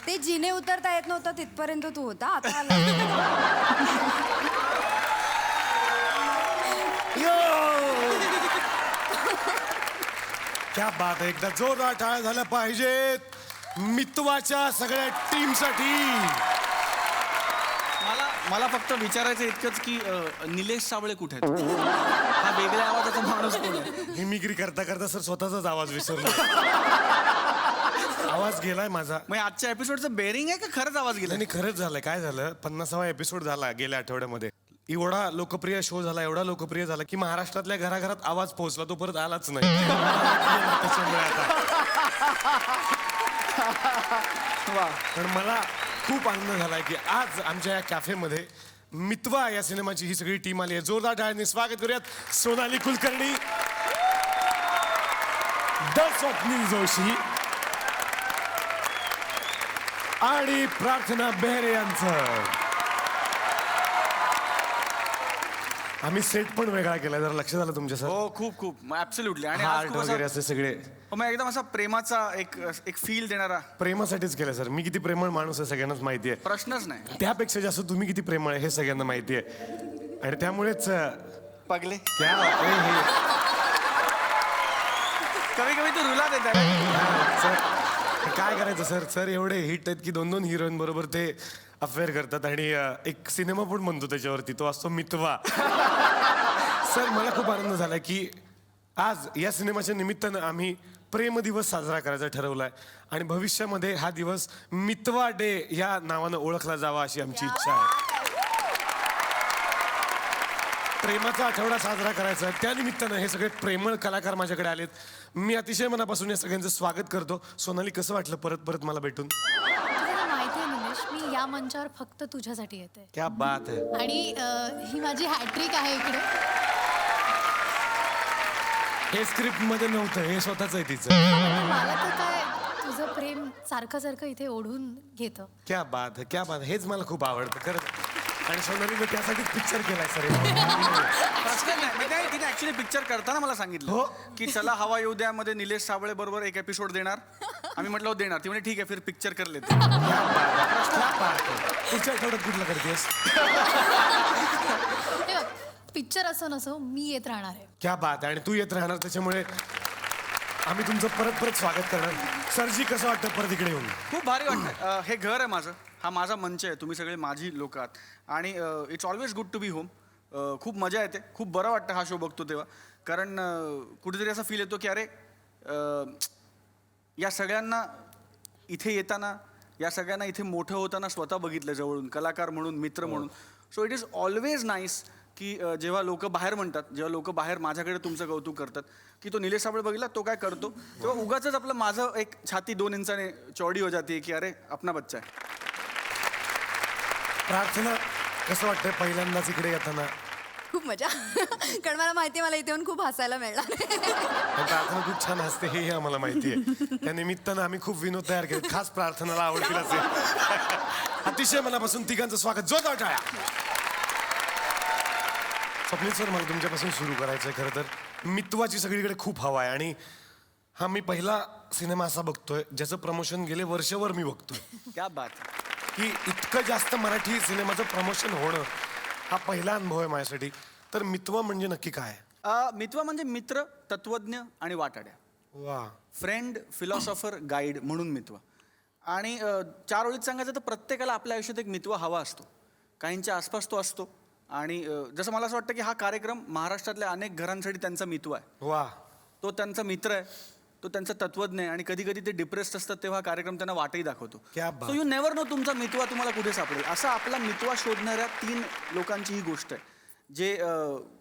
ते जिने उतरता येत नव्हतं तिथपर्यंत तू होता आता आला. क्या बात आहे. एकदा जोरदार टाळ्या झाल्या पाहिजेत मितवाच्या सगळ्या टीमसाठी. मला फक्त विचारायचं इतकंच की निलेश साबळे कुठे आहेत? हा वेगळ्या आवाजाचा माणूस कोण आहे? मिमिक्री करता करता सर स्वतःचाच आवाज विसरलो. आवाज गेलाय माझा. मग आजच्या एपिसोडचं बेरिंग आहे का खरंच आवाज गेला? आणि खरंच झालं. काय झालं, 50वा एपिसोड झाला गेल्या आठवड्यामध्ये. एवढा लोकप्रिय शो झाला, एवढा लोकप्रिय झाला की महाराष्ट्रातल्या घराघरात आवाज पोहोचला, तो परत आलाच नाही. त्याच्यामुळे आता पण मला खूप आनंद झालाय की आज आमच्या या कॅफेमध्ये मितवा या सिनेमाची ही सगळी टीम आली आहे. जोरदार टाळ्यांनी स्वागत करूयात सोनाली कुलकर्णी, द स्वप्नील जोशी आणि प्रार्थना बेहरे यांचं. आम्ही सेट पण वेगळा केला, जरा लक्ष झालं तुमच्या सर? हो, खूप खूप ऍब्सोल्युटली. आणि आज हार्ट खूप वगैरे असा- असे सगळे मग एकदम असा प्रेमाचा एक फील देणारा प्रेमासाठीच केलं सर. मी किती प्रेमळ माणूस आहे सगळ्यांनाच माहिती आहे. प्रश्नच नाही. त्यापेक्षा जास्त तुम्ही किती प्रेमळ आहे हे सगळ्यांना माहिती आहे. आणि त्यामुळेच पगले क्या बात आहे हे. कवी कवी तू रुला देता सर काय करायचं सर, सर एवढे हिट आहेत की 2-2 हिरोईन बरोबर ते अफेअर करतात आणि एक सिनेमा पण म्हणतो त्याच्यावरती, तो असतो मितवा. सर मला खूप आनंद झाला की आज या सिनेमाच्या निमित्तानं आम्ही प्रेम दिवस साजरा करायचा ठरवलाय आणि भविष्यामध्ये हा दिवस मितवा डे या नावानं ओळखला जावा अशी आमची इच्छा आहे. प्रेमाचा आठवडा साजरा करायचा आहे, त्या निमित्तानं हे सगळे प्रेमळ कलाकार माझ्याकडे आलेत. मी अतिशय मनापासून या सगळ्यांचं स्वागत करतो. सोनाली, कसं वाटलं परत परत मला भेटून? तुला माहिती आहे निलेश, मी या मंचावर फक्त तुझ्यासाठी येते क्या बात आहे. आणि ही माझी हॅट्रिक आहे इकडे. हे स्क्रिप्ट मध्ये नव्हतं, हे स्वतःच आहे तिचं. मला तर काय तुझं प्रेम सारखं सारखं इथे ओढून घेतं. क्या बात आहे, क्या बात आहे. हेच मला खूप आवडतं खरंच. आणि सोनालीने त्यासाठीच पिक्चर केलाय सर. प्रश्न नाही. म्हणजे तिने ऍक्च्युली पिक्चर करताना मला सांगितलं हो. की चला हवा येऊ द्या मध्ये निलेश साबळे बरोबर एक एपिसोड देणार. आम्ही म्हटलं हो देणार. ती म्हणजे ठीक आहे फिर पिक्चर कर लेते. पुढच्या आठवड्यात कुठला करतेस? पिक्चर असं नसो, मी येत राहणार आहे. क्या बात आहे. आणि तू येत राहणार, त्याच्यामुळे आम्ही तुमचं परत परत स्वागत करणार. सरजी, कसं वाटतं परत इकडे येऊन? खूप भारी वाटतं. हे घर आहे माझं, हा माझा मंच आहे, तुम्ही सगळे माझी लोक आहात आणि it's always good to be home. खूप मजा येते, खूप बरं वाटतं हा शो बघतो तेव्हा. कारण कुठेतरी असा फील येतो की अरे या सगळ्यांना इथे येताना, या सगळ्यांना इथे मोठं होताना स्वतः बघितलं जवळून, कलाकार म्हणून, मित्र म्हणून. So it is always nice की जेव्हा लोक बाहेर म्हणतात, जेव्हा लोक बाहेर माझ्याकडे तुमचं कौतुक करतात की तो निलेश साबळे बघितला तो काय करतो, तेव्हा उगाच आपलं माझं एक छाती 2 इंचाने चौडी हो जाते की अरे अपना बच्चा आहे. प्रार्थना, कसं वाटतंय पहिल्यांदाच इकडे येताना? खूप मजा. कारण मला माहिती आहे मला इथे येऊन खूप हसायला मिळणार. आणि प्रार्थना खूप छान हसते हे आम्हाला माहिती आहे. त्या निमित्तानं आम्ही खूप विनोद तयार केले, खास प्रार्थनाला आवडतील असे. अतिशय मनापासून तिघांचं स्वागत. जोरदार टाळ्या. स्वप्नील सर, मला तुमच्यापासून सुरू करायचं आहे. खरं तर मितवाची सगळीकडे खूप हवा आहे आणि हा मी पहिला सिनेमा असा बघतोय ज्याचं प्रमोशन गेले वर्षभर मी बघतोय. क्या बात. की इतकं जास्त मराठी सिनेमाचं प्रमोशन होणं हा पहिला अनुभव आहे माझ्यासाठी. तर मितवा म्हणजे नक्की काय? मितवा म्हणजे मित्र, तत्वज्ञ आणि वाटाड्या. वा. फ्रेंड, फिलॉसॉफर, गाईड म्हणून मितवा. आणि 4 ओळीत सांगायचं तर प्रत्येकाला आपल्या आयुष्यात एक मितवा हवा असतो, काहींच्या आसपास तो असतो. आणि जसं मला असं वाटतं की हा कार्यक्रम महाराष्ट्रातल्या अनेक घरांसाठी त्यांचा मितवा आहे. वा. तो त्यांचा मित्र आहे, तो त्यांचा तत्वज्ञ आहे आणि कधी कधी ते डिप्रेस्ड असतात तेव्हा कार्यक्रम त्यांना वाटही दाखवतो. क्या बात. सो यू नेव्हर नो तुमचा मितवा तुम्हाला कुठे सापडेल. असा आपला मितवा शोधणाऱ्या 3 लोकांची ही गोष्ट आहे, जे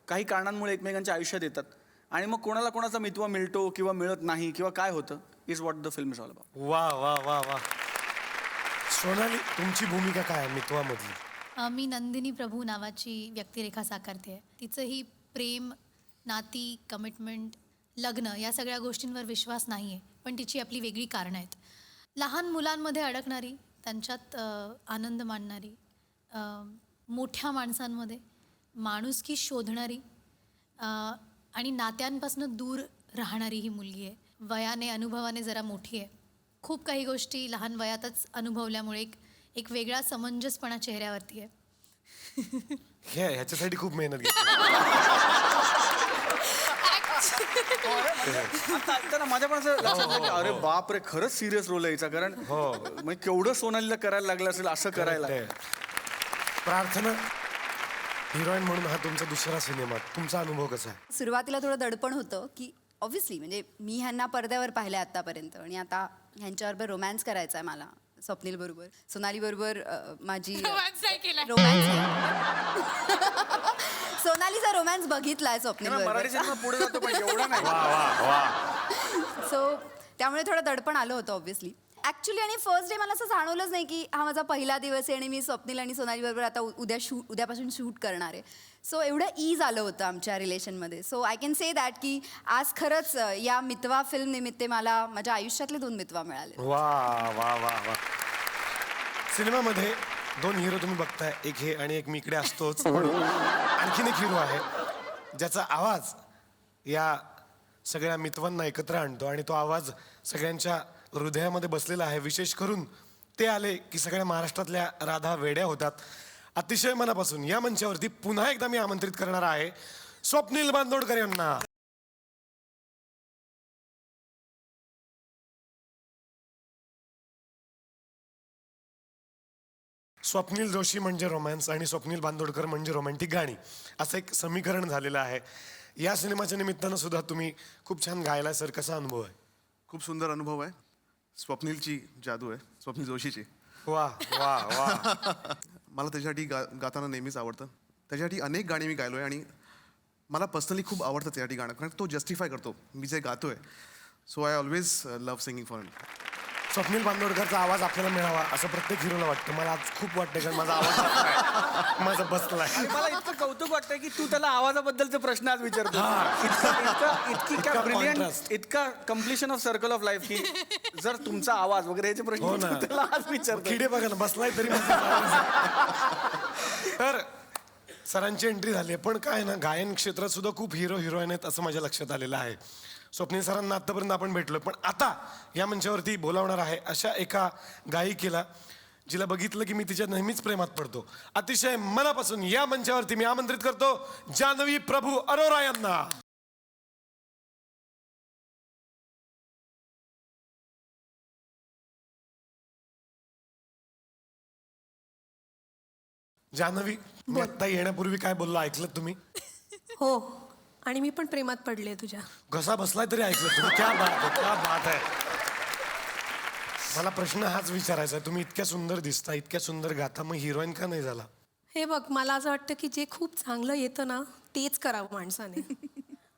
काही कारणांमुळे एकमेकांच्या आयुष्यात येतात आणि मग कोणाला कोणाचा मितवा मिळतो किंवा मिळत नाही किंवा काय होतं, is what the film is all about. वा वा वा वा. सोनाली, तुमची भूमिका काय आहे मितवामधली? मी नंदिनी प्रभू नावाची व्यक्तिरेखा साकारते आहे. तिचंही प्रेम, नाती, कमिटमेंट, लग्न या सगळ्या गोष्टींवर विश्वास नाही आहे, पण तिची आपली वेगळी कारणं आहेत. लहान मुलांमध्ये अडकणारी, त्यांच्यात आनंद माणणारी, मोठ्या माणसांमध्ये माणुसकी शोधणारी आणि नात्यांपासून दूर राहणारी ही मुलगी आहे. वयाने, अनुभवाने जरा मोठी आहे, खूप काही गोष्टी लहान वयातच अनुभवल्यामुळे एक वेगळा समंजसपणा चेहऱ्यावरती आहे. ह्याच्यासाठी खूप मेहनत घेतली. आता ऐकताना माझ्या पण असं लक्षात आलं की अरे बाप रे, खरंच सिरियस रोल आहे याचा. कारण म्हणजे केवढं सोनालीला करायला लागलं असेल असं करायला. ते. प्रार्थना, हिरोईन म्हणून हा तुमचा दुसरा सिनेमा, तुमचा अनुभव कसा आहे? सुरुवातीला थोडं दडपण होतं की ऑब्व्हियसली म्हणजे मी ह्यांना पडद्यावर पाहिलं आत्तापर्यंत आणि आता ह्यांच्याबरोबर रोमॅन्स करायचा आहे मला. स्वप्नील बरोबर, सोनाली बरोबर माझी रोमॅन्स सोनालीचा रोमॅन्स बघितलाय स्वप्नील मराठी बरोबर. सिनेमा पुढे जातो पण एवढा नाही. सो त्यामुळे थोडं दडपण आलं होतं ऑब्व्हियसली. ॲक्च्युली आणि फर्स्ट डे मला असं जाणवलंच नाही की हा माझा पहिला दिवस आहे आणि मी स्वप्नील आणि सोनाली बरोबर आता उद्यापासून शूट करणार आहे. सो एवढं ईज आलं होतं आमच्या रिलेशनमध्ये. So I can say that की आज खरंच या मितवा फिल्म निमित्ते मला माझ्या आयुष्यातले 2 मितवा मिळाले. वा वा वा वा. सिनेमामध्ये 2 हिरो तुम्ही बघताय, एक हे आणि एक मी इकडे असतोच. पण आणखीन एक हिरो आहे ज्याचा आवाज या सगळ्या मितवांना एकत्र आणतो आणि तो आवाज सगळ्यांच्या हृदयामध्ये बसलेला आहे. विशेष करून ते आले की सगळ्या महाराष्ट्रातल्या राधा वेड्या होतात. अतिशय मनापासून या मंचावरती पुन्हा एकदा मी आमंत्रित करणार आहे स्वप्नील बांदोडकर यांना. स्वप्नील जोशी म्हणजे रोमॅन्स आणि स्वप्नील बांदोडकर म्हणजे रोमॅन्टिक गाणी, असं एक समीकरण झालेलं आहे. या सिनेमाच्या निमित्तानं सुद्धा तुम्ही खूप छान गायला. सर, कसा अनुभव आहे? खूप सुंदर अनुभव आहे. स्वप्नीलची जादू आहे, स्वप्नील जोशीची. वा वा वा. मला त्याच्यासाठी गाताना नेहमीच आवडतं. त्याच्यासाठी अनेक गाणी मी गायलो आहे आणि मला पर्सनली खूप आवडतं त्यासाठी गाणं, कारण तो जस्टिफाय करतो मी जे गातो आहे. So I always love singing for him. Swapnil बांदोडकरचा आवाज आपल्याला मिळावा असं प्रत्येक हिरोला वाटतं. मला आज खूप वाटतं कारण माझा आवाज माझा बसलाय. आणि मला इतकं कौतुक वाटतंय की तू त्याला आवाजाबद्दलचे प्रश्न आज विचारतो. इतकी इतका काय ब्रिलियंट, contrast. इतका completion of circle of life की जर तुमचा आवाज वगैरे याचे हो प्रश्न ना. तू त्याला आज विचारतो. किडे बघा ना, बसलाय तरी माझा आवाज. तर सरांची एंट्री झाली आहे, पण काय ना, गायन क्षेत्रात सुद्धा खूप हिरो हिरोईन आहेत असं माझ्या लक्षात आलेलं आहे. स्वप्नील सरांना आतापर्यंत आपण भेटलो, पण आता या मंचावरती बोलावणार आहे अशा एका गायिकेला जिला बघितलं की मी तिच्या नेहमीच प्रेमात पडतो. अतिशय मनापासून या मंचावरती मी आमंत्रित करतो जान्हवी प्रभू अरोरा यांना. जान्हवी, मी आता येण्यापूर्वी काय बोललो ऐकलं तुम्ही? हो, आणि मी पण प्रेमात पडले तुझ्या. घसा बसलाय तरी ऐकलं तुम्ही. क्या बात आहे, क्या बात आहे. मला प्रश्न हाच विचारायचा आहे, तुम्ही इतक्या सुंदर दिसता, इतक्या सुंदर गाता, मग हिरोईन का नाही झाला? हे बघ, मला असं वाटतं की जे खूप चांगलं येतं ना तेच करावं माणसाने.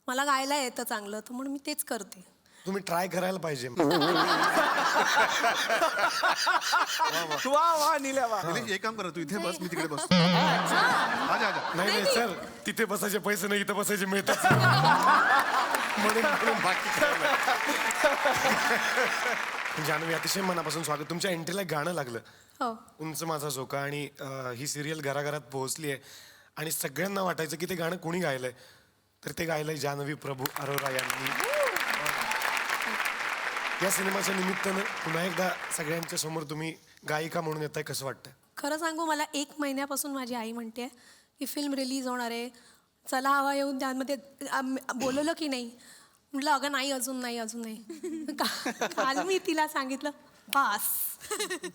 मला गायला येतं चांगलं, तर म्हणून मी तेच करते. तुम्ही ट्राय करायला पाहिजे. वा वा निल्या वा. निलेश, एक काम करा, तू इथे बस, मी तिकडे बसतो. आजा आजा. नाही नाही सर, तिथे बसायचे पैसे नाही, इथं बसायचे मिळतात. म्हणून बाकी काय नाही. जान्हवी, अतिशय मनापासून स्वागत. तुमच्या एंट्रीला गाणं लागलं, हो, उंच माझा झोका, आणि ही सिरियल घराघरात पोहोचली आहे आणि सगळ्यांना वाटायचं की ते गाणं कोणी गायलंय, तर ते गायलंय जान्हवी प्रभू अरोरा यांनी. या सिनेमाच्या निमित्तानं पुन्हा एकदा सगळ्यांच्या समोर तुम्ही गायिका म्हणून येताय, कसं वाटतं? खरं सांगू, मला 1 महिन्यापासून माझी आई म्हणते की फिल्म रिलीज होणार आहे, चला हवा येऊन त्यामध्ये बोलवलं की नाही. म्हटलं अगं नाही, अजून नाही. काल मी तिला सांगितलं, बास,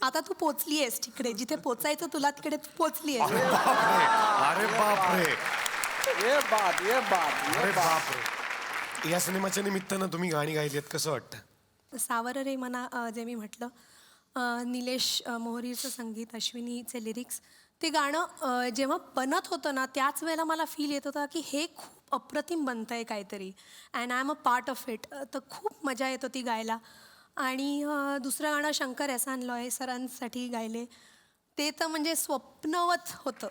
आता तू पोचली आहेस तिकडे जिथे पोचायचं तुला, तिकडे पोचली आहेस. अरे बापरे, ये बात ये बात अरे बापरे. या सिनेमाच्या निमित्तानं तुम्ही गाणी गायली आहेत, कसं वाटतं? सावर रे मना जे मी म्हटलं, निलेश मोहरीचं संगीत, अश्विनीचे लिरिक्स, ते गाणं जेव्हा बनत होतं ना त्याच वेळेला मला फील येत होता की हे खूप अप्रतिम बनतं आहे काहीतरी, and I am a part of it. तर खूप मजा येत होती गायला. आणि दुसरं गाणं शंकर एहसान लॉय सरांसाठी गायले, ते तर म्हणजे स्वप्नवत होतं.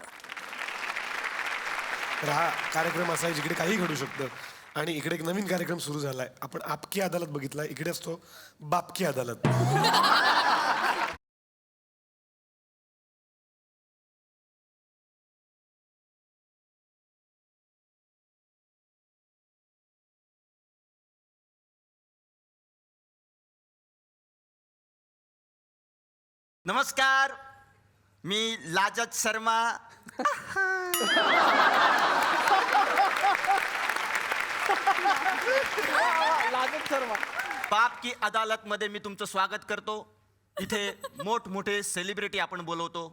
तर हा कार्यक्रम असा आहे जिकडे काही घडू शकतं, आणि इकडे एक नवीन कार्यक्रम सुरू झालाय. आपण आपकी अदालत बघितला, इकडे असतो बापकी अदालत. नमस्कार, मी लाजत शर्मा. पाप की अदालत मध्ये मी तुमचं स्वागत करतो. इथे मोठमोठे सेलिब्रिटी आपण बोलवतो.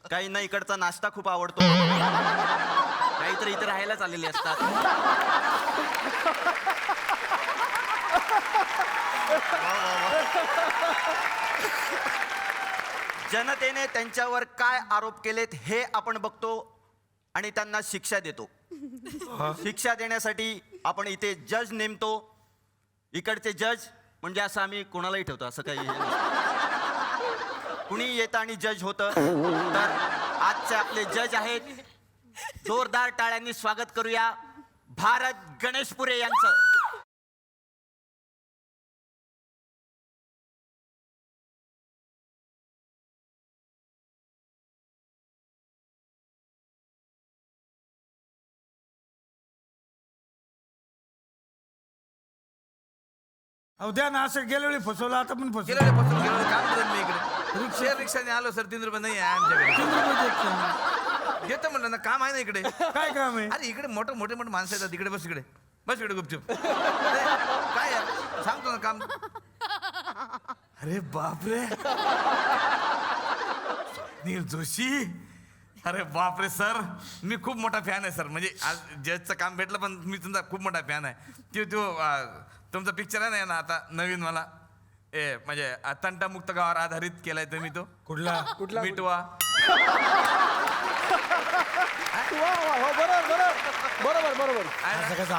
काही ना इकडचा नाश्ता खूप आवडतो, काहीतरी इथे राहायलाच आलेले असतात. जनतेने त्यांच्यावर काय आरोप केलेत हे आपण बघतो आणि त्यांना शिक्षा देतो. शिक्षा देण्यासाठी आपण इथे जज नेमतो. इकडचे जज म्हणजे असं आम्ही कोणालाही ठेवतो, असं काही हे नसतं. कुणी येतं आणि जज होतं. तर आजचे आपले जज आहेत. जोरदार टाळ्यांनी स्वागत करूया भारत गणेशपुरे यांचं. अहो द्या ना, असं गेल्या वेळी फसवलं, आता पण फसवलं. गेलो पासून गेलो काम करत मी इकडे शेअर रिक्षाने आलो सर. 3 रुपये नाही आहे आमच्याकडे. 3 रुपये देत नाही. घेतो म्हणलं ना, काम आहे ना इकडे. काय काम आहे? अरे इकडे मोठे मोठे माणसं येतात. इकडे बस, इकडे बस, इकडे गुपचूप. अरे, काय यार सांगतो ना काम. अरे बापरे, नील जोशी. अरे बापरे सर, मी खूप मोठा फॅन आहे सर. म्हणजे आज जजचं काम भेटलं, पण मी तुमचा खूप मोठा फॅन आहे. तुमचा पिक्चर आहे ना आता नवीन, मला म्हणजे तंटामुक्त गावावर आधारित केलाय तुम्ही तो. कुठला? मिटवा. बरोबर. असं कसं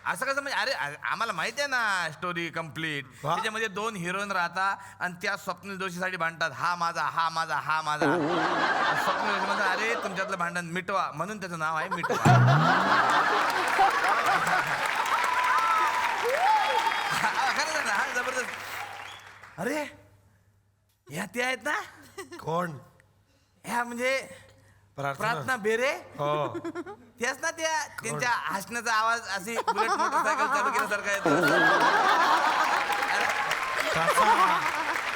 असं कसं म्हणजे, अरे आम्हाला माहिती आहे ना स्टोरी कम्प्लीट. त्याच्यामध्ये 2 हिरोईन राहतात आणि त्या स्वप्नील जोशीसाठी भांडतात. हा माझा, हा माझा, हा माझा. स्वप्नील जोशी म्हणतात, अरे तुमच्यातलं भांडण मिटवा, म्हणून त्याचं नाव आहे मिटवा. खरंच ना, हा जबरदस्त. अरे ह्या त्या आहेत ना, कोण? ह्या म्हणजे प्रार्थना बेरे. हो. त्याच ना, त्या त्यांच्या हसण्याचा आवाज अशी बुलेट मोटरसायकल चालू केल्यासारखा येतो.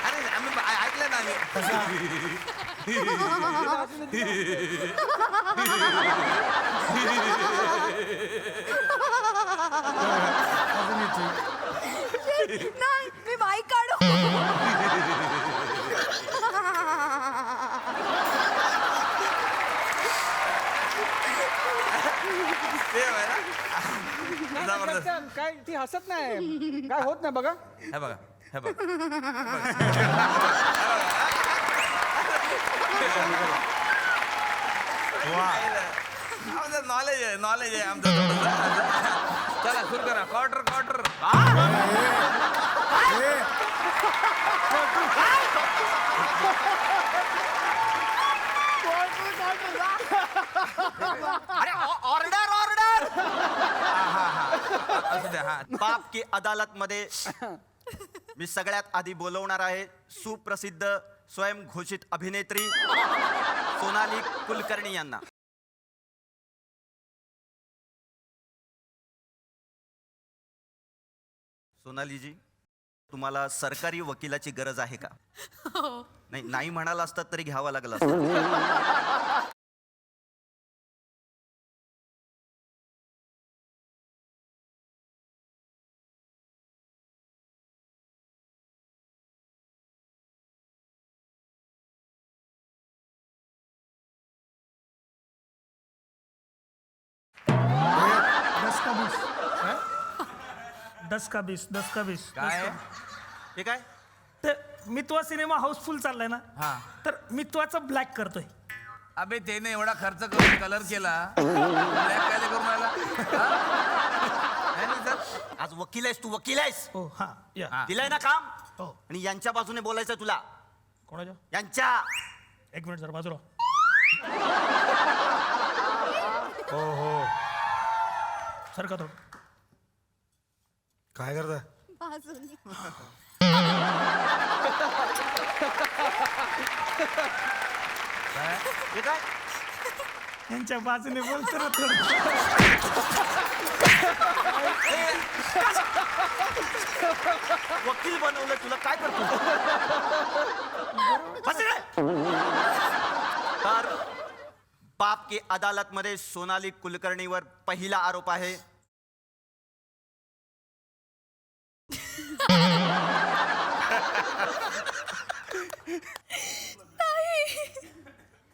अरे आम्ही ऐकलं ना आम्ही. नाही, मी बाईक काढू. ते आहे ना? जबरदस्त. काय ती हसत नाही, काय होत नाही बघा. हे बघा, हे बघा. नॉलेज आहे, नॉलेज आहे आमचं थोडंसं. चला सुरू करा. क्वार्टर. अरे ऑर्डर. असू द्या. हा पाप की अदालत मध्ये मी सगळ्यात आधी बोलवणार आहे सुप्रसिद्ध स्वयंघोषित अभिनेत्री सोनाली कुलकर्णी यांना. सोनालीजी, तुम्हाला सरकारी वकिलाची गरज आहे का? नाही म्हणाला असतात तरी घ्यावा लागला असता. दस का बीस. काय हे काय? ते मितवा सिनेमा हाऊसफुल चाललाय ना, हा. तर मितवाचं ब्लॅक करतोय. अबे त्याने एवढा खर्च करून कलर केला, ब्लॅक काय करून राहिला? है ना सर? आज वकील आहेस तू, वकील आहेस. हो हा या. हा. दिलंय ना काम, हो. आणि यांच्या बाजूने बोलायचं तुला. कोणाच्या? यांच्या. 1 मिनिट जरा बाजूला. हो. सर का थोडं. काय करताय? बाजूने. हे काय? यांच्या बाजूने बोलतो ना थोडं. वकील बनवलं तुला, काय करतो? बस रे. तर बाप की अदालत मध्ये सोनाली कुलकर्णीवर पहिला आरोप आहे.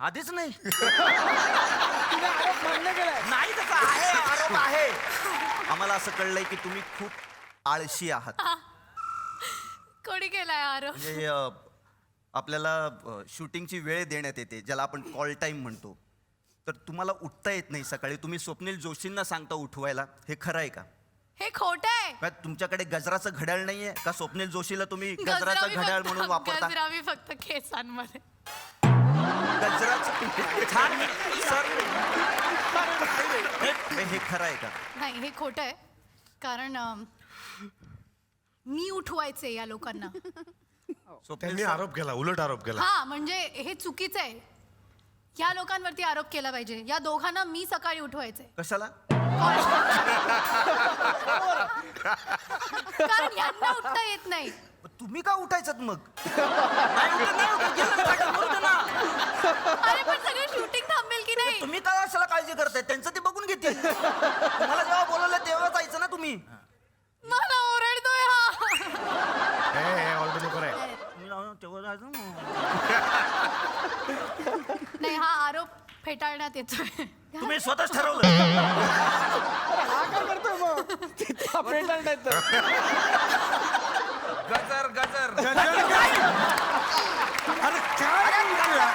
आधीच नाही नाही तसं आहे, आरोप आहे. आम्हाला असं कळलंय की तुम्ही खूप आळशी आहात. कोणी केलाय आरोप? म्हणजे आपल्याला शूटिंगची वेळ देण्यात येते, ज्याला आपण कॉल टाईम म्हणतो. तर तुम्हाला उठता येत नाही सकाळी. तुम्ही स्वप्नील जोशींना सांगता उठवायला. हे खरं आहे का? हे खोटं आहे. काय तुमच्याकडे गजराचं घड्याळ नाहीये का? स्वप्नील जोशीला तुम्ही गजराचं घड्याळ म्हणून वापरता? गजरावी फक्त केसांमध्ये. गजराचं छान. सर, हे खरं आहे का? नाही, हे खोटं आहे. कारण मी उठवायचे या लोकांना. स्वप्नील त्यांनी सर, आरोप केला, उलट आरोप केला. हा, म्हणजे हे चुकीचं आहे. या लोकांवरती आरोप केला पाहिजे. या दोघांना मी सकाळी उठवायचे. कशाला? कारण यांना उठता येत नाही. तुम्ही का उठायचं मग? नाही उठत, नाही उठत. गेलं ना काढून, मरू दे ना. अरे पण सगळं शूटिंग थांबेल की नाही? तुम्ही काय अशाला काळजी करताय? त्यांचं ते बघून घेतील. तुम्हाला जेव्हा बोलवलं तेव्हा जायचं ना तुम्ही. मला ओरडतोय हा. हे ऑलरेडी नको रे. तेव्हा जायचं ना. नाही, हा आरोप फेटाळण्यात येतोय. तुम्ही स्वतःच ठरवलं. गजर गजर अरे काय बोलतोय?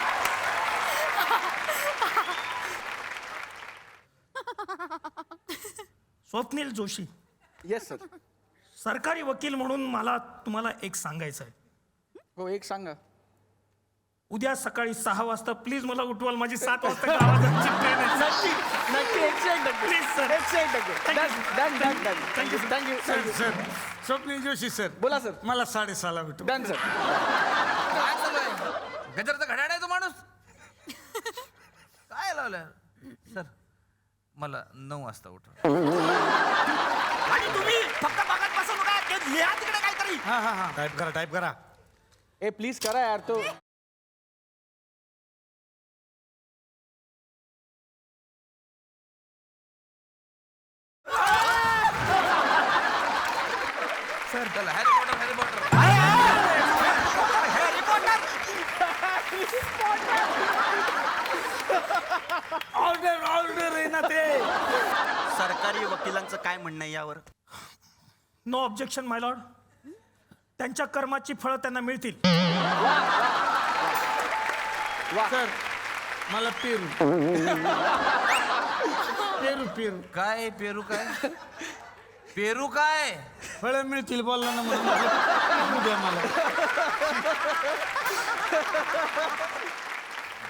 Swapnil Joshi, yes sir. सरकारी वकील म्हणून मला तुम्हाला एक सांगायचं आहे. हो, एक सांगा. उद्या सकाळी 6 वाजता प्लीज मला उठवाल. माझी 7 वाजता गावात जायची ट्रेन आहे. नक्की 101%. Please sir. 101%. Done done done. Thank you thank you sir thank you. Sir Swapnil Joshi sir, बोला सर. मला 6:30ला भेटू. Done sir. काय चालू आहे? गजरचा घड्याळ आहे तो माणूस. काय लावलं सर? मला 9 वाजता उठवा. आणि तुम्ही फक्त बघत बसू नका. ते लिहा तिकडे काहीतरी. टाईप करा, टाईप करा. ए प्लीज करा यार. तो सर चला, Harry Potter Harry Potter. Order order आहे ना ते. सरकारी वकिलांचं काय म्हणणं आहे यावर? नो ऑब्जेक्शन माय लॉर्ड. त्यांच्या कर्माची फळं त्यांना मिळतील. सर, मला पेरू पेरू पेरू काय पेरू काय? पेरू काय? फळं मिळतील बोलला ना म्हणून उद्या मला.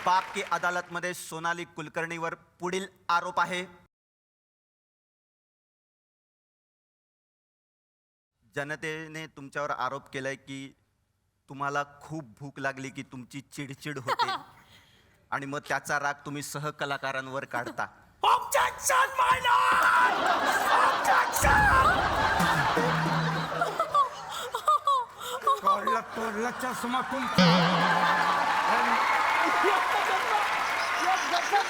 बाप की अदालत मध्ये सोनाली कुलकर्णीवर पुढील आरोप आहे. जनतेने तुमच्यावर आरोप केलाय की तुम्हाला खूप भूक लागली की तुमची चिडचिड होते आणि मग त्याचा राग तुम्ही सहकलाकारांवर काढता. Objection, my lord! Objection! तोडला चष्मा तुमचा.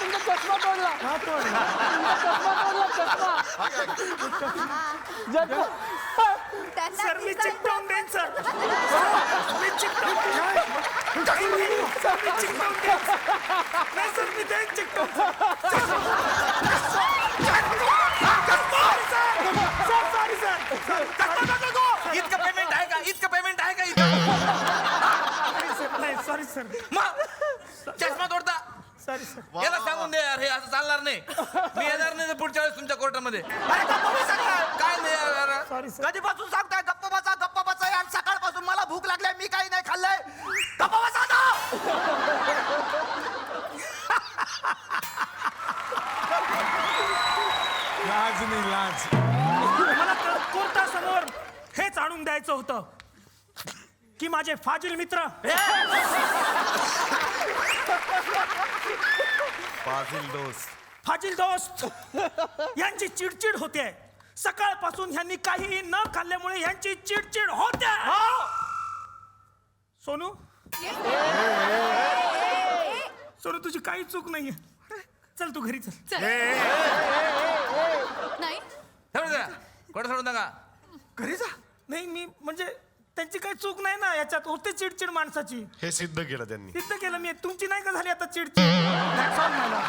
तुमचा चष्मा तोडला. हा तोडला. सर मी चिकटवून देईन सर. मी चिकटवून देईन. सर मी चिकटवून देईन. नाही सर मी देईन चिकटवून. Sorry sir. इतकं पेमेंट आहे का? इतकं पेमेंट आहे का इथं? नाही सॉरी सर. मग चष्मा तोडता. Sorry sir. याला सांगून दे यार, हे असं चालणार नाही. मी येणार नाही तर पुढच्या वेळेस तुमच्या कोर्टामध्ये. अरे गप्प बसा ना. काय नाही यार. Sorry sir. कधीपासून सांगताय गप्प बसा गप्प बसा यार? सकाळपासून मला भूक लागली, मी काही नाही खाल्लंय. गप्प बसा आता. लाज नाही लाज. मला कोर्टासमोर हेच आणून द्यायचं होतं की माझे फाजील मित्र फाजील दोस्त यांची चिडचिड होते. सकाळपासून ह्यांनी काहीही न खाल्ल्यामुळे ह्यांची चिडचिड होते. सोनू सोनू तुझी काही चूक नाहीये. चल तू घरी चल. नाही सोडून द्या, कोण सोडून नका. घरी जा. नाही मी म्हणजे त्यांची काही चूक नाही ना याच्यात. होते चिडचिड माणसाची. हे सिद्ध केलं त्यांनी. सिद्ध केलं मी. तुमची नाही का झाली आता चिडचिड? That's all मला.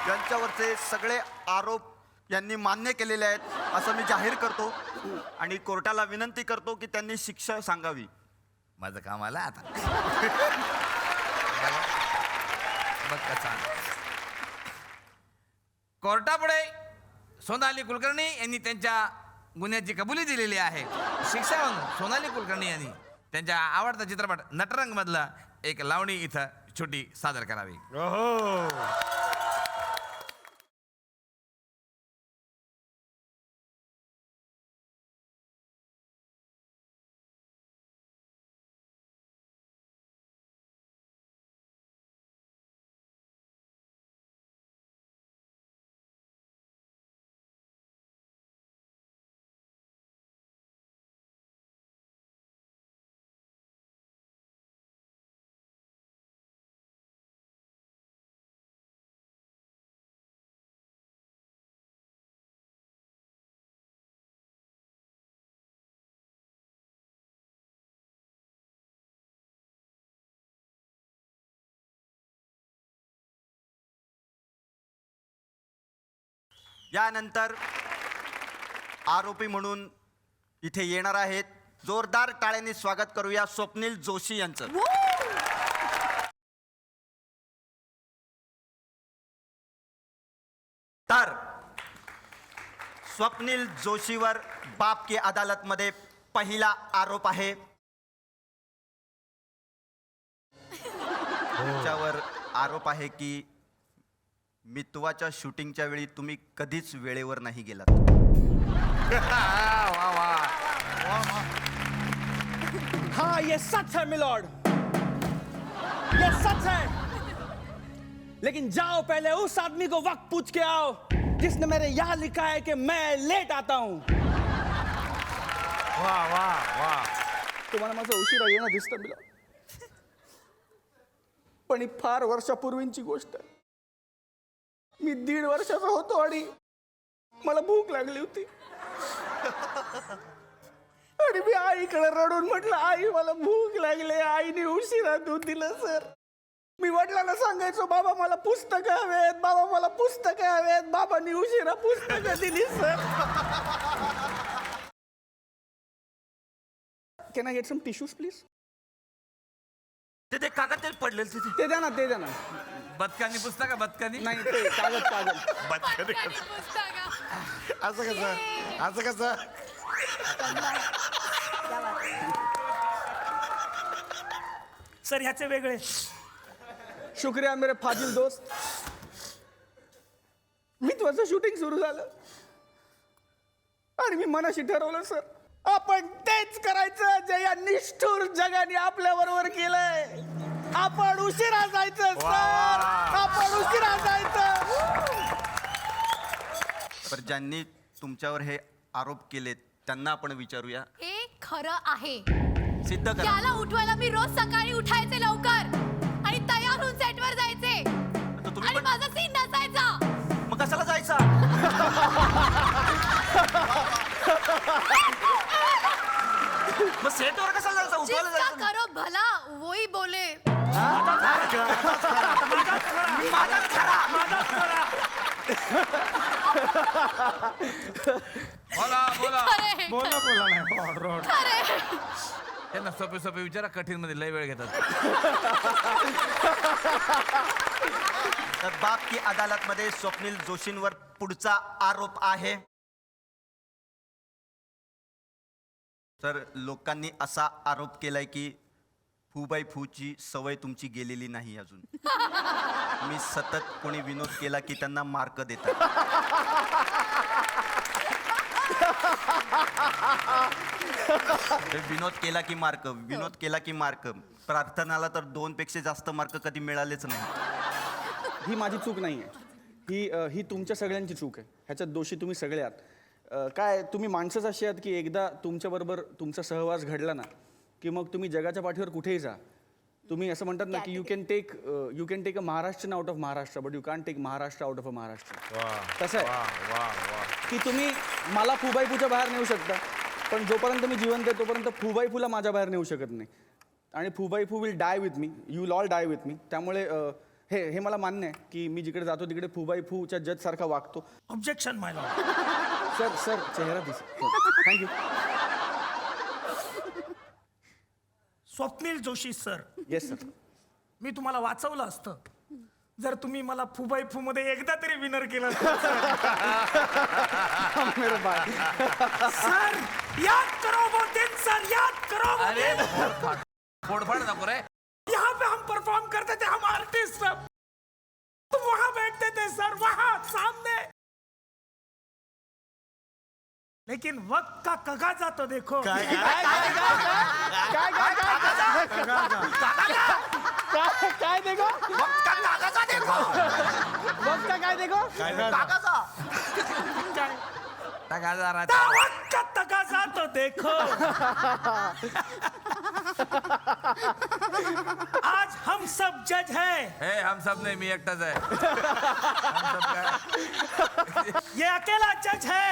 यांच्यावरचे सगळे आरोप यांनी मान्य केलेले आहेत असं मी जाहीर करतो आणि कोर्टाला विनंती करतो की त्यांनी शिक्षा सांगावी. माझं काम आलं आता. बघ कसा. कोर्टापुढे सोनाली कुलकर्णी यांनी त्यांच्या गुन्ह्याची कबुली दिलेली आहे. शिक्षा म्हणून सोनाली कुलकर्णी यांनी त्यांच्या आवडता चित्रपट नटरंग मधला एक लावणी इथं छोटी सादर करावी. ओहो. यानंतर आरोपी म्हणून इथे येणार आहेत. जोरदार टाळ्यांनी स्वागत करूया स्वप्नील जोशी यांचं. तर स्वप्नील जोशीवर बाप की अदालत मध्ये पहिला आरोप आहे. त्याच्यावर आरोप आहे की मितवाच्या शूटिंगच्या वेळी तुम्ही कधीच वेळेवर नाही गेलात. हाँ ये सच है मिलॉर्ड, ये सच है. लेकिन जाओ पहले उस आदमी को वक्त पूछ के आओ जिसने मेरे यहाँ लिखा है कि मैं लेट आता हूँ. वाह वाह वाह. तुम्हाला माझं उशिरा येणं दिसतं मिलॉर्ड, पण ही फार वर्षापूर्वींची गोष्ट आहे. मी 1.5 वर्षाचा होतो आणि मला भूक लागली होती आणि मी आईकडे रडून म्हटलं, आई मला भूक लागली. आईने उशिरा दूध दिलं सर. मी वडिलांना सांगायचो, बाबा मला पुस्तकं हवेत, बाबा मला पुस्तकं हवेत. बाबांनी उशिरा पुस्तकं दिली sir. Can I get some tissues please? ते कागद ते पडलेलं तिथे. ते द्या ना, ते द्या ना. बदकानी पुस्तक बदकानी नाही ते कागद कागद. असं कसं असं कसं. सर ह्याचे वेगळे. शुक्रिया मेरे फाजिल दोस्त. मितवाचं शूटिंग सुरू झालं आणि मी मनाशी ठरवलं सर, आपण तेच करायचं जे या निष्ठुर जगाने आपल्या बरोबर केलंय. आपण उशिरा जायचं सर, आपण उशिरा जायचं. पर ज्यांनी तुमच्यावर हे आरोप केलेत त्यांना आपण विचारूया. हे खरं आहे. सिद्ध करा. त्याला उठवायला मी रोज सकाळी उठायचे लवकर आणि तयार होऊन सेटवर जायचे तर तुम्ही आणि पण माझा सीन नसायचा. मग कशाला जायचा? मग सेटवर कशाला जायचं? उठवायला जिसका जायचं. करो भला वही बोले. बोला बोला. खरे खरे. त्यांना सोपे सोपे विचारा, कठीण मध्ये लय वेळ घेतात. तर बाप की अदालत मध्ये स्वप्नील जोशींवर पुढचा आरोप आहे. तर लोकांनी असा आरोप केलाय की फू बाय फूची सवय तुमची गेलेली नाही अजून. मी सतत कोणी विनोद केला की त्यांना मार्क देतात. विनोद केला की मार्क, विनोद केला की मार्क. प्रार्थनाला तर 2 पेक्षा जास्त मार्क कधी मिळालेच नाही. ही माझी चूक नाही आहे, ही तुमच्या सगळ्यांची चूक आहे. ह्याच्यात दोषी तुम्ही सगळे आहात. काय तुम्ही माणसंच अशी आहात की एकदा तुमच्याबरोबर तुमचा सहवास घडला ना की मग तुम्ही जगाच्या पाठीवर कुठेही जा. तुम्ही असं म्हणतात ना की you can take a Maharashtra out of Maharashtra, but you can take Maharashtra out of a Maharashtra. तसं आहे की तुम्ही मला फुबाईपूच्या बाहेर नेऊ शकता, पण जोपर्यंत मी जिवंत आहे तोपर्यंत फुबाईफूला माझ्या बाहेर नेऊ शकत नाही. आणि फुबाईफू will die with me, you will all die with me. त्यामुळे हे मला मान्य आहे की मी जिकडे जातो तिकडे फुबाईफूच्या जज सारखा वागतो. ऑब्जेक्शन माय लॉर्ड. सर चेहरा दिस. Thank you. Swapnil Joshi sir, yes sir. मी तुम्हाला वाचवलं असतं जर तुम्ही मला फुबाई फू मध्ये एकदा तरी विनर केलं असतं. सर याद करो वो दिन, सर याद करो वो अरे दिन. फोडफाड नको रे. यहाँ पे हम परफॉर्म करते थे, हम आर्टिस्ट सब, तुम वहां बैठते थे सर, वहां सामने. लेकिन वक्त का तकाजा तो देखो. काय देखो वक्त का कागजा देखो. वक्त का काय देखो कागजा. वक्त का तकाजा तो देखो. आज हम सब जज हैं. हे हम सब नहीं, मी एकटाच आहे. हम सब काय? ये अकेला जज है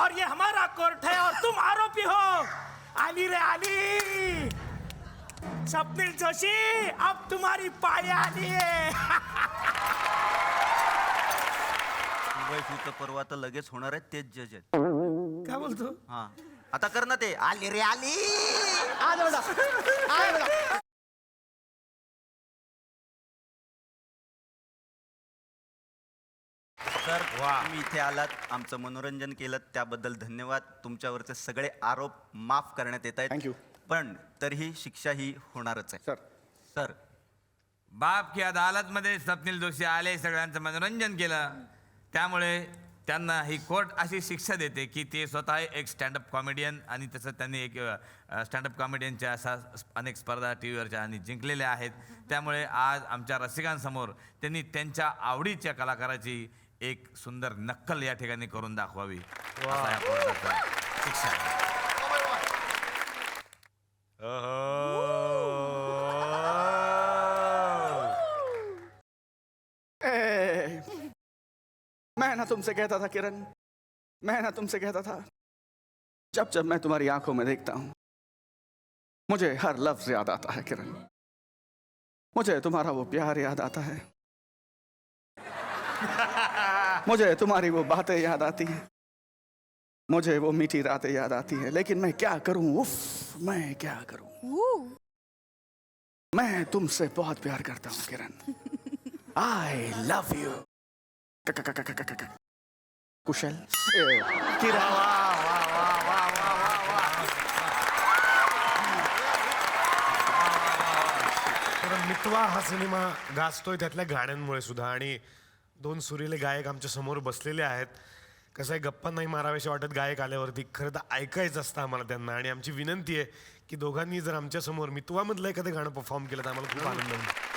और ये हमारा कोर्ट है और तुम आरोपी हो. आली रे आली. स्वप्नील जोशी, अब तुम्हारी पारी आली है. फुबाईफूचं परवा तर लगेच होणार आहे, तेच जज आहेत. काय बोलतो? हा आता कर ना ते. आली रे आली. सर तुम्ही इथे आलात, आमचं मनोरंजन केलं त्याबद्दल धन्यवाद. तुमच्यावरचे सगळे आरोप माफ करण्यात येत आहेत. थँक्यू. पण तरीही शिक्षा ही होणारच आहे. सर सर बाप की अदालत मध्ये स्वप्नील जोशी आले, सगळ्यांचं मनोरंजन केलं, त्यामुळे त्यांना ही कोर्ट अशी शिक्षा देते की ते स्वतः एक स्टँडअप कॉमेडियन आणि तसं त्यांनी एक स्टँडअप कॉमेडियनच्या अशा अनेक स्पर्धा टी व्हीवरच्या आणि जिंकलेल्या आहेत. त्यामुळे आज आमच्या रसिकांसमोर त्यांनी त्यांच्या आवडीच्या कलाकाराची एक सुंदर नक्कल या ठिकाणी करून दाखवावी, असा या कोर्टाचा शिक्षा आहे. मैं ना तुमसे कहता था किरण, मैं ना तुमसे कहता था, जब जब मैं तुम्हारी आंखों में देखता हूं मुझे हर लफ्ज याद आता है किरण. मुझे तुम्हारा वो प्यार याद आता है, मुझे तुम्हारी वो बातें याद आती हैं, मुझे वो मीठी रातें याद आती हैं. लेकिन मैं क्या करूं, उफ मैं क्या करूं. मैं तुमसे बहुत प्यार करता हूं किरण. I love you. कुशल किरण. तर मितवा हा सिनेमा गाजतोय त्यातल्या गाण्यांमुळे सुद्धा. आणि 2 सुरीले गायक आमच्या समोर बसलेले आहेत. कसं आहे, गप्पा नाही माराव्याशी वाटत गायक आल्यावरती, खरं तर ऐकायचं असतं आम्हाला त्यांना. आणि आमची विनंती आहे की दोघांनी जर आमच्यासमोर मितवामधलं एखादं गाणं परफॉर्म केलं तर आम्हाला खूप आनंद होईल.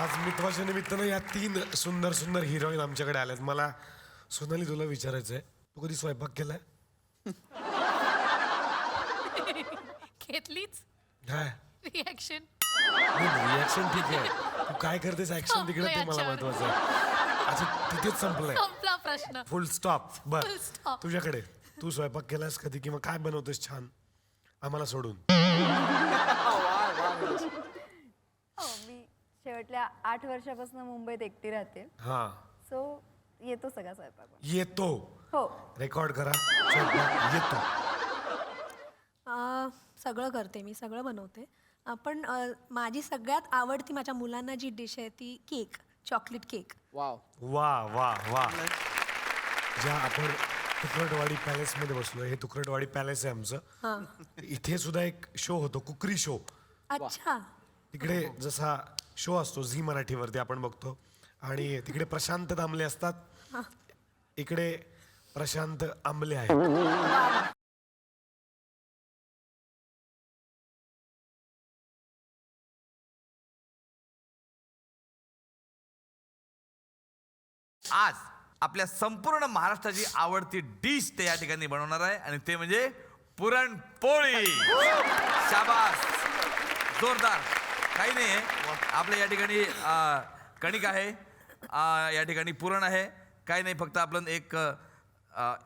आज मितवाच्या निमित्तानं या 3 सुंदर सुंदर हिरोईन आमच्याकडे आल्यात. मला सोनाली तुला विचारायचंय, तू कधी स्वयंपाक केलाय? घेतलीच काय रिॲक्शन. रिॲक्शन ठीक आहे, तू काय करतेस ऍक्शन तिकडे ते मला याच्यावर. महत्वाचं आहे. अच्छा तिथेच संपलंय, संपला प्रश्न. फुल स्टॉप. बर Full stop. तुझ्याकडे, तू स्वयंपाक केलास कधी किंवा काय बनवतेस छान आम्हाला सोडून? हो, मी शेवटल्या 8 वर्षापासून मुंबईत एकटी राहते, हा सो येतो सगळा स्वयंपाक. येतो. हो. रेकॉर्ड करा, स्वयंपाक येतो. सगळं करते मी, सगळं बनवते. पण माझी सगळ्यात आवडती माझ्या मुलांना जी डिश आहे ती केक, चॉकलेट केक. वाव. वा वा वा. ज्या आपण तुकडवाडी पॅलेस मध्ये बसलोय, हे तुकडवाडी पॅलेस आहे आमचं. इथे सुद्धा एक शो होतो, कुकरी शो. अच्छा. तिकडे जसा शो असतो झी मराठीवरती आपण बघतो, आणि तिकडे प्रशांत दामले असतात, इकडे प्रशांत आंबले आहे. आज आपल्या संपूर्ण महाराष्ट्राची आवडती डिश ते या ठिकाणी बनवणार आहे, आणि ते म्हणजे पुरणपोळी. शाबास, जोरदार. काही नाही आहे, आपल्या या ठिकाणी कणिक आहे, या ठिकाणी पुरण आहे. काही नाही, फक्त आपण एक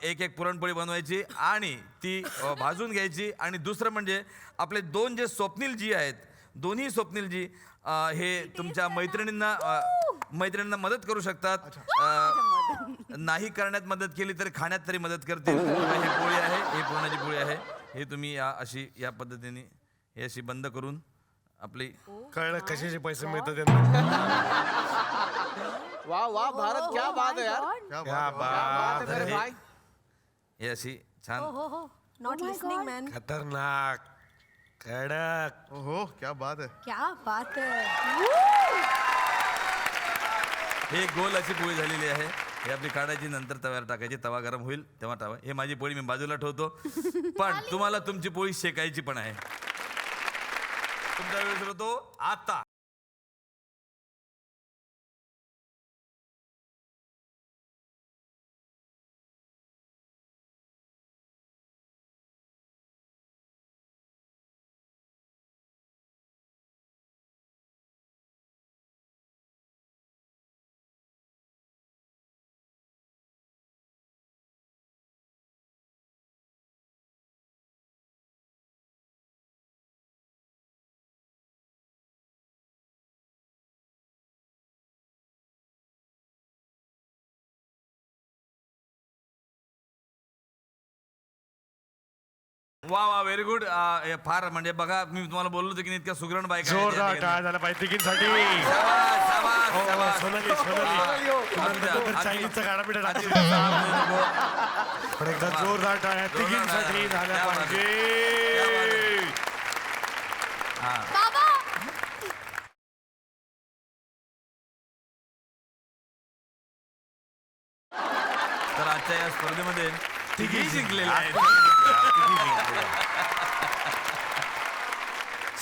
एक पुरणपोळी बनवायची आणि ती भाजून घ्यायची. आणि दुसरं म्हणजे आपले 2 जे स्वप्नीलजी आहेत, दोन्ही स्वप्नीलजी हे तुमच्या मैत्रिणींना मदत करू शकतात. नाही करण्यात मदत केली तर खाण्यात तरी मदत करतील. हे पोळी आहे, हे पुरणाची पोळी आहे. हे तुम्ही या पद्धतीने हे अशी बंद करून आपली कळलं कशाचे पैसे मिळतात त्यांना? वाह वाह भारत, क्या बात है यार. क्या बात मेरे है. भाई. हे अशी छान. हो हो, नॉट लिसनिंग मॅन. खतरनाक, कडक. ओहो क्या बात है. क्या बात है. हे गोल अशी पोळी झालेली आहे. हे आपली काढायची, नंतर तव्यावर टाकायची. तवा गरम होईल तेव्हा टाका. हे माझी पोळी मी बाजूला ठेवतो, पण तुम्हाला तुमची पोळी शेकायची पण आहे. तुमचा वेळ सुरू होतो आता. वा वा व्हेरी गुड. फार म्हणजे बघा मी तुम्हाला बोललो होतो की नाही, इतक्या सुगरण बायका आहेत जोरदार या ठिकाणी. टाळ्या झाला पाहिजे तिघींसाठी. शाबास, शाबास, हो, हो, शाबास. सोनाली सोनाली नंतर तर चायनीजचा गाडा पिठा टाकशील. पण एकदा जोरदार टाळ्या तिघींसाठी झाल्या पाहिजे. बाबा तर आजच्या या स्पर्धेमध्ये तिघी जिंकलेले आहेत.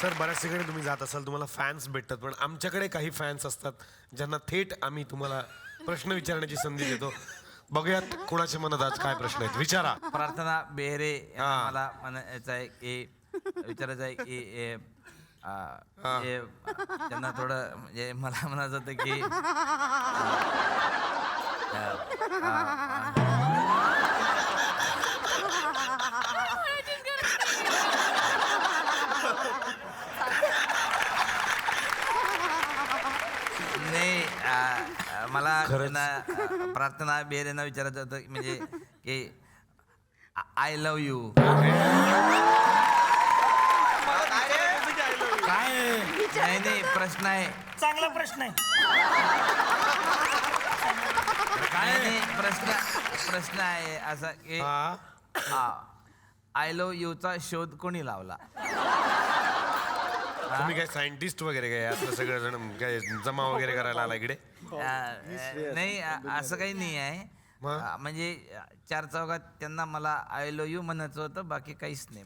सर बऱ्याच ठिकाणी तुम्ही जात असाल, तुम्हाला फॅन्स भेटतात, पण आमच्याकडे काही फॅन्स असतात ज्यांना थेट आम्ही तुम्हाला प्रश्न विचारण्याची संधी देतो. बघूयात कोणाच्या मनात आज काय प्रश्न आहेत, विचारा. प्रार्थना बेहरे यांना हा. मला म्हणायचं आहे की विचारायचं आहे की त्यांना थोडं म्हणजे मला म्हणायचं होतं की नाही मला त्यांना प्रार्थना बेहरेंना विचारायचं होतं म्हणजे की आय लव्ह यू. काय नाही नाही प्रश्न आहे. चांगला प्रश्न आहे. नाही नाही प्रश्न आहे असा की आय लव्ह यूचा शोध कोणी लावला? तुम्ही काय सायंटिस्ट वगैरे काय असं सगळं जण काय जमा वगैरे करायला आला इकडे? नाही असं काही नाही आहे. मग? म्हणजे चार चौघात त्यांना मला आय लव्ह यू म्हणायचं होतं, बाकी काहीच नाही.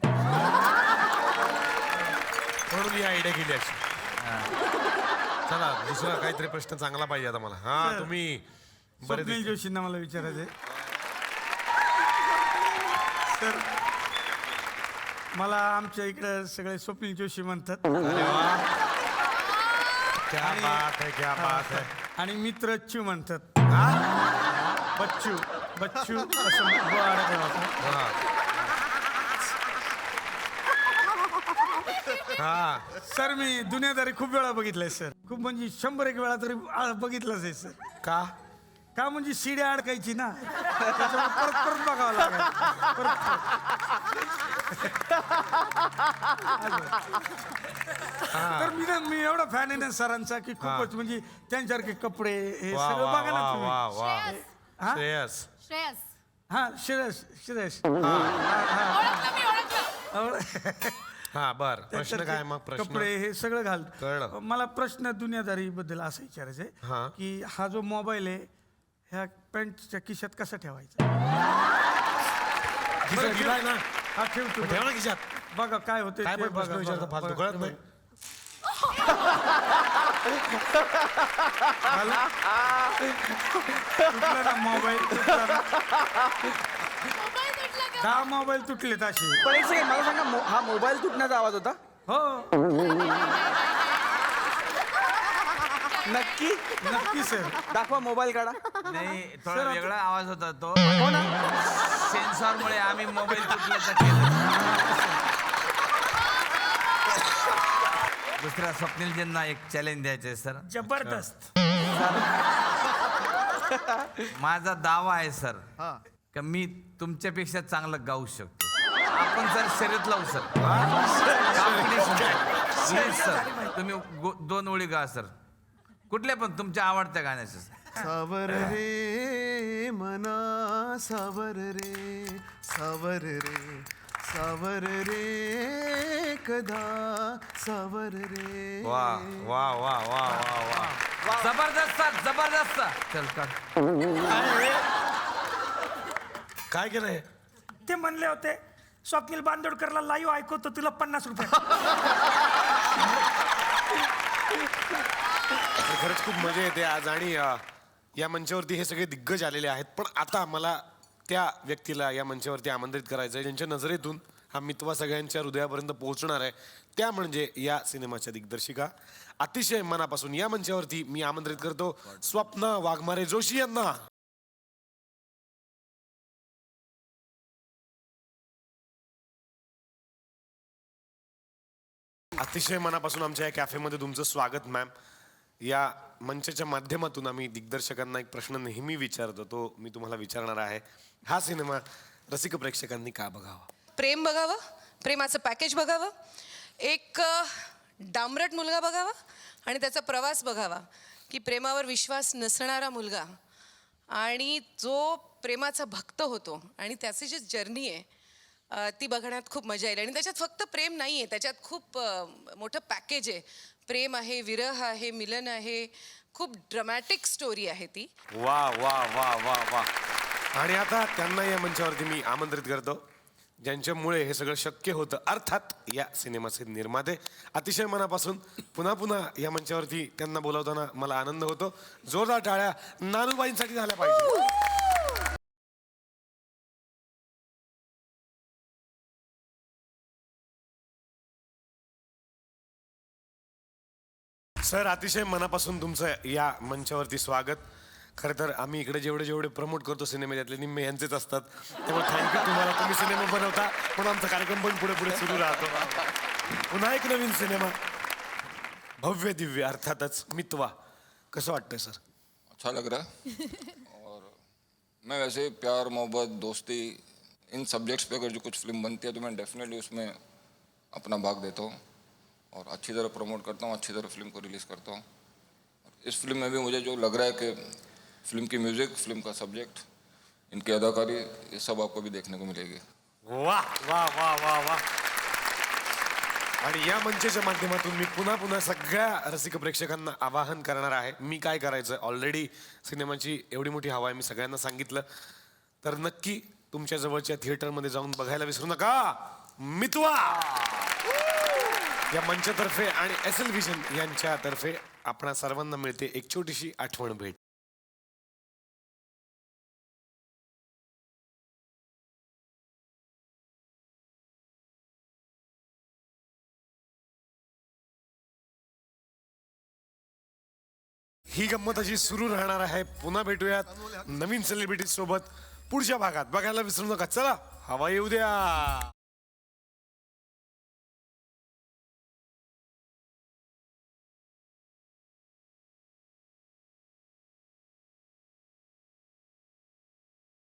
म्हणून ही आयडिया केली अशी. चला दुसरा काहीतरी प्रश्न चांगला पाहिजे आता मला. हा तुम्ही बरे स्वप्नील जोशींना मला विचारायचंय. सर मला आमच्या इकडे सगळे स्वप्नील जोशी म्हणतात. क्या बात है, क्या बात है. आणि मित्र अच्चू म्हणतात. बच्चू बच्चू असं अडकलं होतं. हा सर मी दुनियादारी खूप वेळा बघितलंय सर. खूप म्हणजे 100 वेळा तरी बघितलंच आहे सर. का म्हणजे शिड्या अडकायची ना, त्याच्यामुळे परत परत बघावं लागायचं. तर मी एवढा फॅन आहे ना सरांचा की खूपच म्हणजे त्यांच्यासारखे कपडे हे वा सगळं वा बघा ना वा तुम्ही. वा वा. हा? श्रेयस श्रेयस हा श्रेयस हा बर. प्रश्न काय मग? प्रश्न कपडे हे सगळं घाल. कळलं. मला प्रश्न दुनियादारी बद्दल असं विचारायचंय हा. की हा जो मोबाईल आहे ह्या पॅन्टच्या खिशात कसा ठेवायचा? खिशात दिलाय ना, हा ठेवतो. ठेवा ना खिशात. बघा काय होते काय पण प्रश्न विचारता फालतू कळत नाही. मोबाईल 10 मोबाईल तुटलेत असे. पण एक सेकंड मला सांगा, हा मोबाईल तुटण्याचा आवाज होता? हो नक्की नक्की सर. दाखवा, मोबाईल काढा. नाही थोडा वेगळा आवाज होता तो. सेन्सॉरमुळे आम्ही मोबाईल तुटल्याचा केलं. दुसऱ्या स्वप्नीलजींना एक चॅलेंज द्यायचंय सर. जबरदस्त. माझा दावा आहे सर का मी तुमच्यापेक्षा चांगलं गाऊ शकतो. आपण सर शर्यत लावू सर. Competition. सर तुम्ही 2 ओळी गा सर, कुठल्या पण तुमच्या आवडत्या गाण्याचं. सावर रे मना सावर रे सावर रे सावर रे कदा सावर रे. वा वा वा वा वा वा. जबरदस्त सर, जबरदस्त. चल काढ. काय केलंय? ते म्हणले होते स्वप्नील बांदोडकरला लाईव्ह ऐकवतो तुला 50 रुपये. खरंच खूप मजा येते आज. आणि या मंचावरती हे सगळे दिग्गज आलेले आहेत, पण आता मला त्या व्यक्तीला या मंचावरती आमंत्रित करायचं आहे ज्यांच्या नजरेतून हा मितवा सगळ्यांच्या हृदयापर्यंत पोहोचणार आहे. त्या म्हणजे या सिनेमाच्या दिग्दर्शिका. अतिशय मनापासून या मंचावरती मी आमंत्रित करतो स्वप्ना वाघमारे जोशी यांना. अतिशय मनापासून आमच्या या कॅफेमध्ये तुमचं स्वागत मॅम. या मंचाच्या माध्यमातून आम्ही दिग्दर्शकांना एक प्रश्न नेहमी विचारतो, तो मी तुम्हाला विचारणार आहे. हा सिनेमा रसिक प्रेक्षकांनी का बघावा? प्रेम बघावं, प्रेमाचं पॅकेज बघावं, एक डांबरट मुलगा बघावा आणि त्याचा प्रवास बघावा की प्रेमावर विश्वास नसणारा मुलगा आणि जो प्रेमाचा भक्त होतो आणि त्याची जी जर्नी आहे ती बघण्यात खूप मजा येईल. आणि त्याच्यात फक्त प्रेम नाही आहे, त्याच्यात खूप मोठं पॅकेज आहे. प्रेम आहे, विरह आहे, मिलन आहे, खूप ड्रामॅटिक स्टोरी आहे ती. वा वा वा वा वा. आणि आता त्यांना या मंचावरती मी आमंत्रित करतो ज्यांच्यामुळे हे सगळं शक्य होतं, अर्थात या सिनेमाचे निर्माते. अतिशय मनापासून पुन्हा पुन्हा या मंचावरती त्यांना बोलावताना मला आनंद होतो. जोरदार टाळ्या नानूबाईंसाठी झाल्या पाहिजे. सर, अतिशय मनापासून तुमचं या मंचावरती स्वागत. खरं तर आम्ही इकडे जेवढे जेवढे प्रमोट करतो सिनेमे त्यातले निम्मे यांचेच असतात, त्यामुळे थँक्यू तुम्हाला. तुम्ही सिनेमा बनवता म्हणून आमचा कार्यक्रम पण पुढे पुढे सुरू राहतो. पुन्हा एक नवीन सिनेमा, भव्य दिव्य, अर्थातच मितवा. कसं वाटतंय सर? अच्छा लग रहा है और मैं वैसे प्यार मोहब्बत दोस्ती इन सब्जेक्ट्स पे अगर जो कुछ फिल्म बनती है तो मैं डेफिनेटली उसमें अपना भाग देता हूँ और अच्छी तरह प्रमोट करता हूँ, अच्छी तरह फिल्म को रिलीज़ करता हूँ. इस फिल्म में भी मुझे जो लग रहा है कि फिल्म की म्यूजिक, फिल्म का सब्जेक्ट, इनकी अदाकारी, ये सब आपको भी देखने को मिलेगी. वा वा वा वा वा. आणि या मंचाच्या माध्यमातून मी पुन्हा पुन्हा सगळ्या रसिक प्रेक्षकांना आवाहन करणार आहे. मी काय करायचं, ऑलरेडी सिनेमाची एवढी मोठी हवा आहे, मी सगळ्यांना सांगितलं. तर नक्की तुमच्या जवळच्या थिएटरमध्ये जाऊन बघायला विसरू नका मितवा. या मंचातर्फे आणि SL व्हिजन यांच्यातर्फे आपणा सर्वांना मिळते एक छोटीशी आठवण भेट. ही गंमत अशी सुरू राहणार आहे. पुन्हा भेटूयात नवीन सेलिब्रिटी सोबत पुढच्या भागात. बघायला विसरू नका. चला, हवा येऊ द्या.